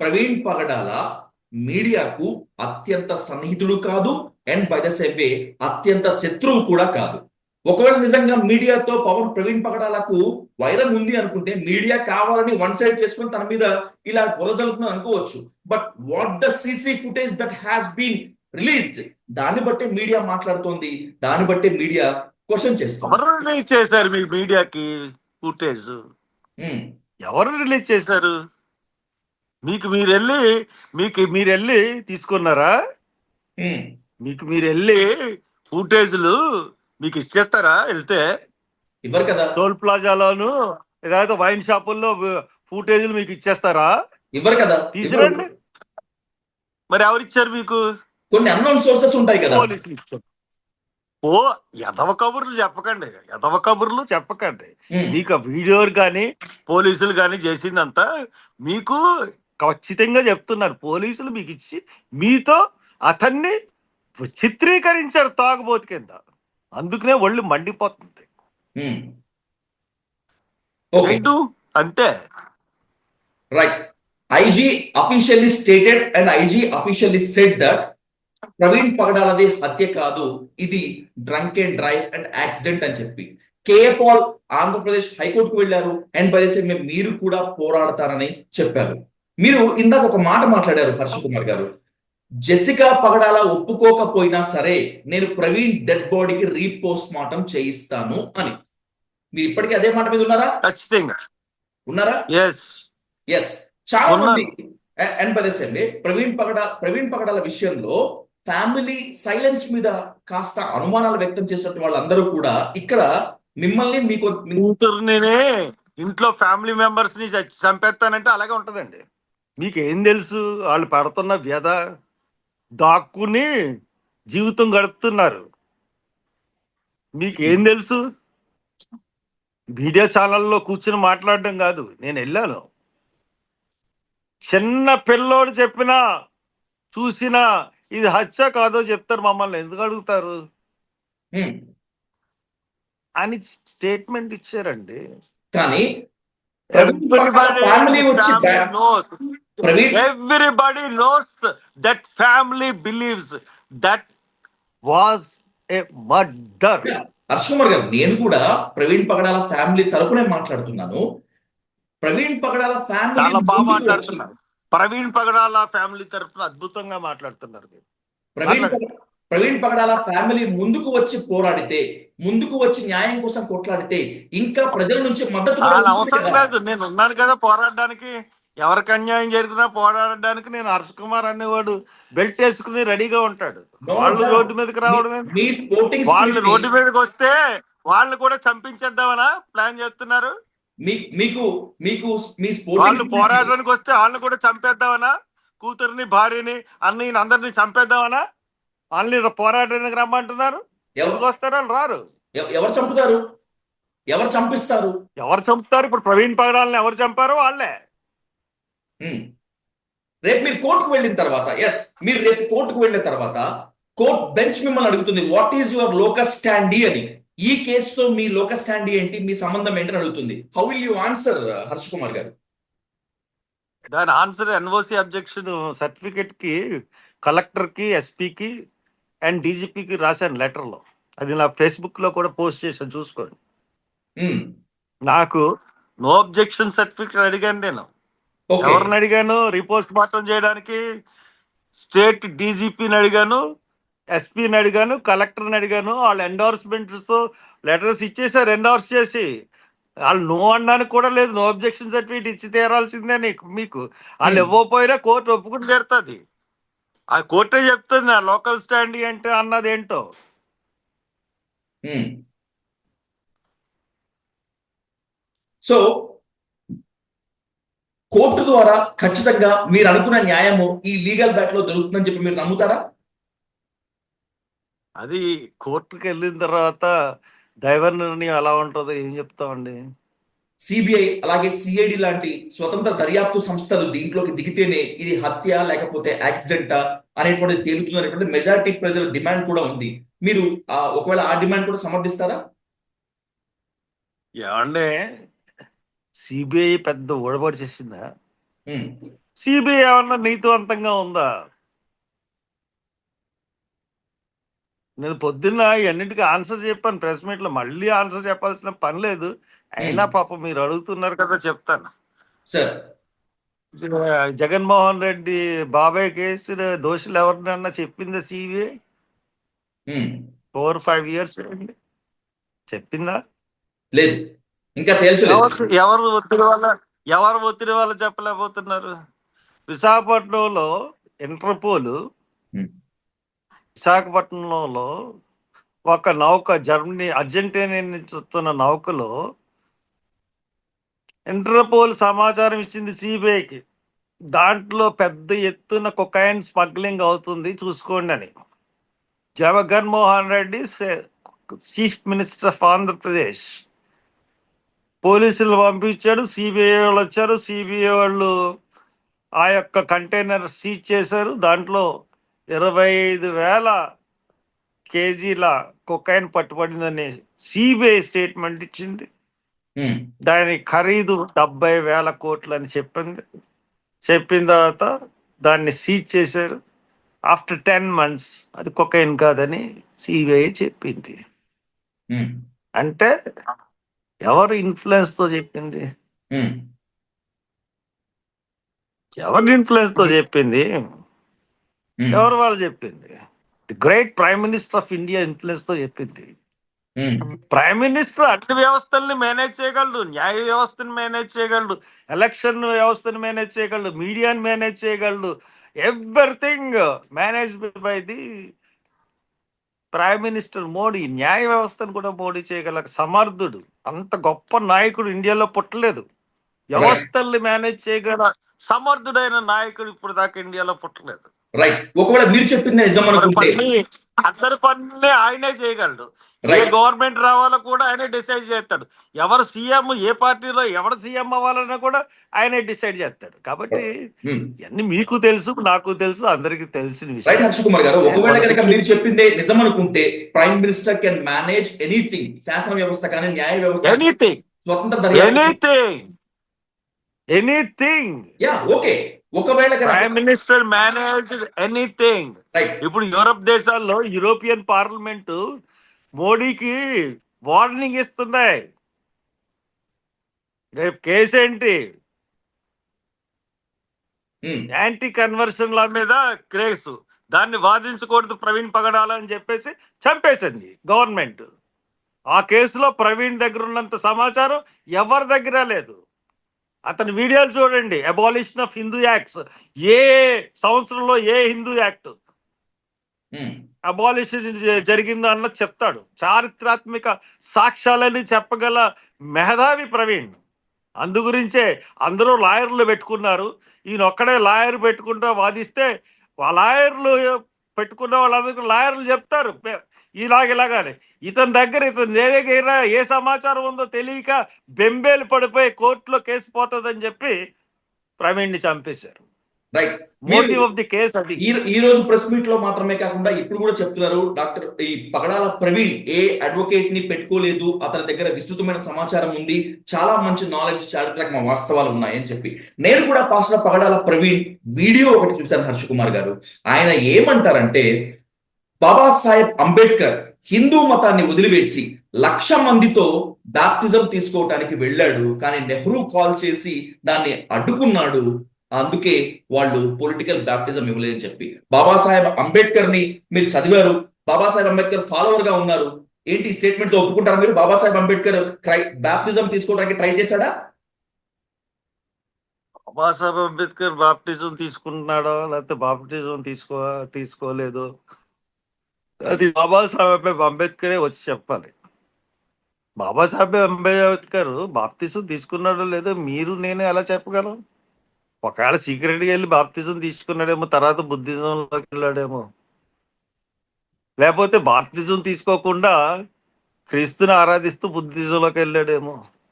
ప్రవీణ్ పగడాల మీడియాకు అత్యంత సన్నిహితుడు కాదు, and by the same way అత్యంత శత్రువు కూడా కాదు. ఒకవేళ నిజంగా మీడియాతో ప్రవీణ్ పగడాలకు వైరం ఉంది అనుకుంటే మీడియా కావాలని వన్ సైడ్ చేసుకుని తన మీద ఇలా బురదలుతుంది అనుకోవచ్చు. But what the CC footage that has been released, దాన్ని బట్టే మీడియా మాట్లాడుతోంది, దాన్ని బట్టే మీడియా క్వశ్చన్ చేస్తుంది. ఎవరు రిలీజ్ చేశారు మీ మీడియాకి ఫుటేజ్? ఎవరు రిలీజ్ చేశారు? మీకు మీరు వెళ్ళి తీసుకున్నారా? మీకు మీరు వెళ్ళి ఫుటేజ్లు మీకు ఇచ్చేస్తారా? వెళ్తే ఇవ్వరు కదా. టోల్ ప్లాజాలోను ఏదైతే వైన్ షాపుల్లో ఫుటేజ్లు మీకు ఇచ్చేస్తారా? ఇవ్వరు కదా. తీసుకురండి. మరి ఎవరు ఇచ్చారు మీకు? కొన్ని అన్నోన్ సోర్సెస్ ఉంటాయి కదా. పోలీసులు ఇచ్చారు. ఎదవ కబుర్లు చెప్పకండి. మీకు వీడియోలు కానీ పోలీసులు కానీ చేసిందంతా మీకు ఖచ్చితంగా చెప్తున్నారు. పోలీసులు మీకు ఇచ్చి మీతో అతన్ని చిత్రీకరించారు తాగుబోతు కింద. అందుకనే ఒళ్ళు మండిపోతుంది. అంతే. Right. IG officially stated and IG officially said that Praveen పగడాలది హత్య కాదు, ఇది drunk and drive and accident అని చెప్పి కేఏ పాల్ ఆంధ్రప్రదేశ్ హైకోర్టుకు వెళ్లారు. అండ్ బై ద సేమ్ మీరు కూడా పోరాడతారని చెప్పారు. మీరు ఇందాక ఒక మాట మాట్లాడారు హర్ష కుమార్ గారు, జెసికా పగడాల ఒప్పుకోకపోయినా సరే నేను ప్రవీణ్ డెడ్ బాడీకి రీపోస్ట్ మార్టం చేయిస్తాను అని. మీరు ఇప్పటికీ అదే మాట మీద ఉన్నారా? ఖచ్చితంగా ఉన్నారా? ఎస్. చాలా మంది and by the same Praveen Pagadala విషయంలో ఫ్యామిలీ సైలెన్స్ మీద కాస్త అనుమానాలు వ్యక్తం చేసినట్టు వాళ్ళందరూ కూడా ఇక్కడ మిమ్మల్ని మీకు ఇంట్లో ఫ్యామిలీ మెంబర్స్ ని చంపేస్తానంటే అలాగే ఉంటదండి. మీకేం తెలుసు? వాళ్ళు పడుతున్న వ్యధ దాక్కుని జీవితం గడుపుతున్నారు. మీకేం తెలుసు? మీడియా ఛానల్లో కూర్చుని మాట్లాడడం కాదు. నేను వెళ్ళాను, చిన్న పిల్లోడు చెప్పినా చూసినా ఇది హత్య కాదో చెప్తారు. మమ్మల్ని ఎందుకు అడుగుతారు అని స్టేట్మెంట్ ఇచ్చారండి. కానీ everybody knows that family believes that was a murder. Harsha Kumar గారు, నేను కూడా ప్రవీణ్ పగడాల ఫ్యామిలీ తరపునే మాట్లాడుతున్నాను. ప్రవీణ్ పగడాల ఫ్యామిలీ చాలా బాగా మాట్లాడుతున్నారు. ప్రవీణ్ పగడాల ఫ్యామిలీ తరపున అద్భుతంగా మాట్లాడుతున్నారు. ప్రవీణ్ పగడాల ఫ్యామిలీ ముందుకు వచ్చి పోరాడితే, ముందుకు వచ్చి న్యాయం కోసం కొట్లాడితే ఇంకా ప్రజల నుంచి మద్దతు అవసరం లేదు. నేను ఉన్నాను కదా పోరాడడానికి. ఎవరికి అన్యాయం జరిగినా పోరాడడానికి నేను హర్ష కుమార్ అనేవాడు బెల్ట్ వేసుకుని రెడీగా ఉంటాడు. వాళ్ళు రోడ్డు మీదకి రావడమే. వాళ్ళు రోడ్డు మీదకి వస్తే వాళ్ళు కూడా చంపించేద్దామనా ప్లాన్ చేస్తున్నారు? వాళ్ళు పోరాడడానికి వస్తే వాళ్ళని కూడా చంపేద్దామనా? కూతురిని, భార్యని, అన్నయ్యని అందరినీ చంపేద్దామనా? వాళ్ళని పోరాడడానికి రమ్మంటున్నారు. ఎవరికి వస్తారు? వాళ్ళు రారు. ఎవరు చంపుతారు? ఎవరు చంపిస్తారు? ఇప్పుడు ప్రవీణ్ పగడాలని ఎవరు చంపారో వాళ్ళే. రేపు మీరు కోర్టుకు వెళ్ళిన తర్వాత, కోర్ట్ బెంచ్ మిమ్మల్ని అడుగుతుంది వాట్ ఈజ్ యువర్ లోకస్ స్టాండీ అని. ఈ కేసుతో మీ లోకస్ స్టాండీ ఏంటి, మీ సంబంధం ఏంటని అడుగుతుంది. How will you answer Harsha Kumar గారు? దాని ఆన్సర్ ఎన్ఓసి అబ్జెక్షన్ సర్టిఫికెట్ కి కలెక్టర్ కి, ఎస్పీకి అండ్ డీజీపీకి రాశాను లెటర్లో. అది నా ఫేస్బుక్ లో కూడా పోస్ట్ చేశాను, చూసుకోండి. నాకు నో అబ్జెక్షన్ సర్టిఫికెట్ అడిగాను. నేను ఎవరిని అడిగాను? రిపోస్ట్ మార్టం చేయడానికి స్టేట్ డీజీపీని అడిగాను, ఎస్పీని అడిగాను, కలెక్టర్ని అడిగాను. వాళ్ళు ఎండోర్స్మెంట్స్ లెటర్స్ ఇచ్చేసారు, ఎండోర్స్ చేసి. వాళ్ళు నో అనడానికి కూడా లేదు. నో అబ్జెక్షన్ సర్టిఫికేట్ ఇచ్చి తీరాల్సిందే మీకు. వాళ్ళు ఇవ్వకపోయినా కోర్టు ఒప్పుకుని తీరుతుంది. ఆ కోర్టే చెప్తుంది నా లోకల్ స్టాండ్ అంటే అన్నది ఏంటో. సో కోర్టు ద్వారా ఖచ్చితంగా మీరు అనుకున్న న్యాయము ఈ లీగల్ బ్యాట్ లో దొరుకుతుందని చెప్పి మీరు నమ్ముతారా? అది కోర్టుకి వెళ్ళిన తర్వాత దైవ నిర్ణయం ఎలా ఉంటుందో ఏం చెప్తామండి. సిబిఐ అలాగే సిఐడి లాంటి స్వతంత్ర దర్యాప్తు సంస్థలు దీంట్లోకి దిగితేనే ఇది హత్య లేకపోతే యాక్సిడెంటా అనేటువంటిది తేలుతుంది అనేటువంటి మెజారిటీ ప్రజల డిమాండ్ కూడా ఉంది. మీరు ఒకవేళ ఆ డిమాండ్ కూడా సమర్థిస్తారా? ఏమంటే సిబిఐ పెద్ద ఓడబాటు చేసిందా? సిబిఐ ఏమన్నా నీతివంతంగా ఉందా? నేను పొద్దున్న అన్నింటికి ఆన్సర్ చెప్పాను ప్రెస్ మీట్లో, మళ్ళీ ఆన్సర్ చెప్పాల్సిన పని లేదు. అయినా పాపం మీరు అడుగుతున్నారు కదా చెప్తాను. సార్. జగన్మోహన్ రెడ్డి బాబాయ్ కేసు దోషులు ఎవరినన్నా చెప్పిందా సిబిఐ? ఉమ్. 4-5 years చెప్పిందా? లేదు, ఇంకా తేల్చలేదు. ఎవరు ఒత్తిడి వల్ల చెప్పలేకపోతున్నారు? విశాఖపట్నంలో ఇంటర్పోల్ ఉమ్. విశాఖపట్నంలో ఒక నౌక, జర్మనీ అర్జెంటీనా నుంచి వస్తున్న నౌకలో ఇంటర్పోల్ సమాచారం ఇచ్చింది సిబిఐకి. దాంట్లో పెద్ద ఎత్తున కొకైన్ స్మగ్లింగ్ అవుతుంది చూసుకోండి అని. Jaganmohan Reddy chief minister of Andhra Pradesh పోలీసులు పంపించాడు, సిబిఐ వాళ్ళు వచ్చారు. సిబిఐ వాళ్ళు ఆ యొక్క కంటైనర్ సీజ్ చేశారు. దాంట్లో 25,000 కేజీల కొకైన్ పట్టుబడిందని సిబిఐ స్టేట్మెంట్ ఇచ్చింది. ఉమ్. దాని ఖరీదు 70,000 కోట్లు అని చెప్పింది. చెప్పిన తర్వాత దాన్ని సీజ్ చేశారు. ఆఫ్టర్ 10 months అది కొకైన్ కాదని సిబిఐ చెప్పింది. ఉమ్. అంటే ఎవరు ఇన్ఫ్లుయెన్స్ తో చెప్పింది? ఉమ్. ఎవరి ఇన్ఫ్లుయెన్స్ తో చెప్పింది? ఉమ్. ఎవరు వాళ్ళు చెప్పింది? The great prime minister of India influence తో చెప్పింది. ఉమ్. ప్రైమ్ మినిస్టర్ అన్ని వ్యవస్థల్ని మేనేజ్ చేయగలడు, న్యాయ వ్యవస్థను మేనేజ్ చేయగలడు, ఎలక్షన్ వ్యవస్థను మేనేజ్ చేయగలడు, మీడియాని మేనేజ్ చేయగలడు. Everything manage by the prime minister Modi. న్యాయ వ్యవస్థను కూడా మోడీ చేయగల సమర్థుడు. అంత గొప్ప నాయకుడు ఇండియాలో పుట్టలేదు. వ్యవస్థల్ని మేనేజ్ చేయగల సమర్థుడైన నాయకుడు ఇప్పుడు దాకా ఇండియాలో పుట్టలేదు. రైట్. ఒకవేళ మీరు చెప్పింది నిజం అనుకుంటే, అందరి పనులే ఆయనే చేయగలడు. ఏ రైట్. గవర్నమెంట్ రావాలో కూడా ఆయనే డిసైడ్ చేస్తాడు. ఎవరు సీఎం, ఏ పార్టీలో ఎవరు సీఎం అవ్వాలన్నా కూడా ఆయనే డిసైడ్ చేస్తాడు. కాబట్టి ఇవన్నీ మీకు తెలుసు, నాకు తెలుసు, అందరికి తెలిసిన రైట్ విషయం. హర్ష కుమార్ గారు, ఒకవేళ కనుక మీరు చెప్పిందే నిజం అనుకుంటే prime minister can manage anything, శాసన వ్యవస్థ కానీ న్యాయ వ్యవస్థ, ఎనీథింగ్, స్వతంత్ర దర్యాప్తు, ఎనీథింగ్. Yeah, okay. ఒకవేళ prime minister manage anything. Right. ఇప్పుడు యూరప్ దేశాల్లో యూరోపియన్ పార్లమెంటు మోడీకి వార్నింగ్ ఇస్తున్నాయి. రేపు కేసు ఏంటి? యాంటీ కన్వర్షన్ లా మీద కేసు. దాన్ని వాదించకూడదు ప్రవీణ్ పగడాల అని చెప్పేసి చంపేసింది గవర్నమెంట్. ఆ కేసులో ప్రవీణ్ దగ్గర ఉన్నంత సమాచారం ఎవరి దగ్గర లేదు. అతని వీడియోలు చూడండి. అబాలిషన్ ఆఫ్ హిందూ యాక్ట్స్, ఏ సంవత్సరంలో ఏ హిందూ యాక్ట్ అబాలిషన్ జరిగిందో అన్నది చెప్తాడు. చారిత్రాత్మక సాక్ష్యాలని చెప్పగల మేధావి ప్రవీణ్. అందు గురించే అందరూ లాయర్లు పెట్టుకున్నారు. ఈయన ఒక్కడే లాయర్ పెట్టుకుంటూ వాదిస్తే ఆ లాయర్లు పెట్టుకున్న వాళ్ళందరికీ లాయర్లు చెప్తారు ఇలాగని. ఇతని దగ్గర ఏ సమాచారం ఉందో తెలియక బెంబేలు పడిపోయి కోర్టులో కేసు పోతుందని చెప్పి ప్రవీణ్ ని చంపేశారు. Right. Motive of the case అది. ఈ రోజు ప్రెస్ మీట్ లో మాత్రమే కాకుండా ఇప్పుడు కూడా చెప్తున్నారు, డాక్టర్ ఈ పగడాల ప్రవీణ్ ఏ అడ్వకేట్ ని పెట్టుకోలేదు, అతని దగ్గర విస్తృతమైన సమాచారం ఉంది, చాలా మంచి నాలెడ్జ్, చారిత్రక వాస్తవాలు ఉన్నాయని చెప్పి. నేను కూడా పాస్టర్ పగడాల ప్రవీణ్ వీడియో ఒకటి చూశాను హర్ష కుమార్ గారు. ఆయన ఏమంటారంటే, బాబాసాహెబ్ అంబేద్కర్ హిందూ మతాన్ని వదిలివేసి 1,00,000 మందితో బాప్టిజం తీసుకోవటానికి వెళ్ళాడు, కానీ నెహ్రూ కాల్ చేసి దాన్ని అడ్డుకున్నాడు. అందుకే వాళ్ళు పొలిటికల్ బాప్టిజం ఇవ్వలేదని చెప్పి. బాబాసాహెబ్ అంబేద్కర్ ని మీరు చదివారు, బాబాసాహెబ్ అంబేద్కర్ ఫాలోవర్ గా ఉన్నారు. ఏంటి స్టేట్మెంట్ తో ఒప్పుకుంటారా మీరు? బాబాసాహెబ్ అంబేద్కర్ బాప్టిజం తీసుకోవడానికి ట్రై చేశాడా? బాబాసాహెబ్ అంబేద్కర్ బాప్టిజం తీసుకుంటున్నాడో లేకపోతే బాప్టిజం తీసుకోలేదు, అది బాబాసాహెబ్ అంబేద్కరే వచ్చి చెప్పాలి. బాబాసాహెబ్ అంబేద్కర్ బాప్తిజం తీసుకున్నాడో లేదో మీరు నేను ఎలా చెప్పగలం? ఒకవేళ సీక్రెట్గా వెళ్ళి బాప్తిజం తీసుకున్నాడేమో, తర్వాత బుద్ధిజంలోకి వెళ్ళాడేమో, లేకపోతే బాప్తిజం తీసుకోకుండా క్రీస్తుని ఆరాధిస్తూ బుద్ధిజంలోకి వెళ్ళాడేమో.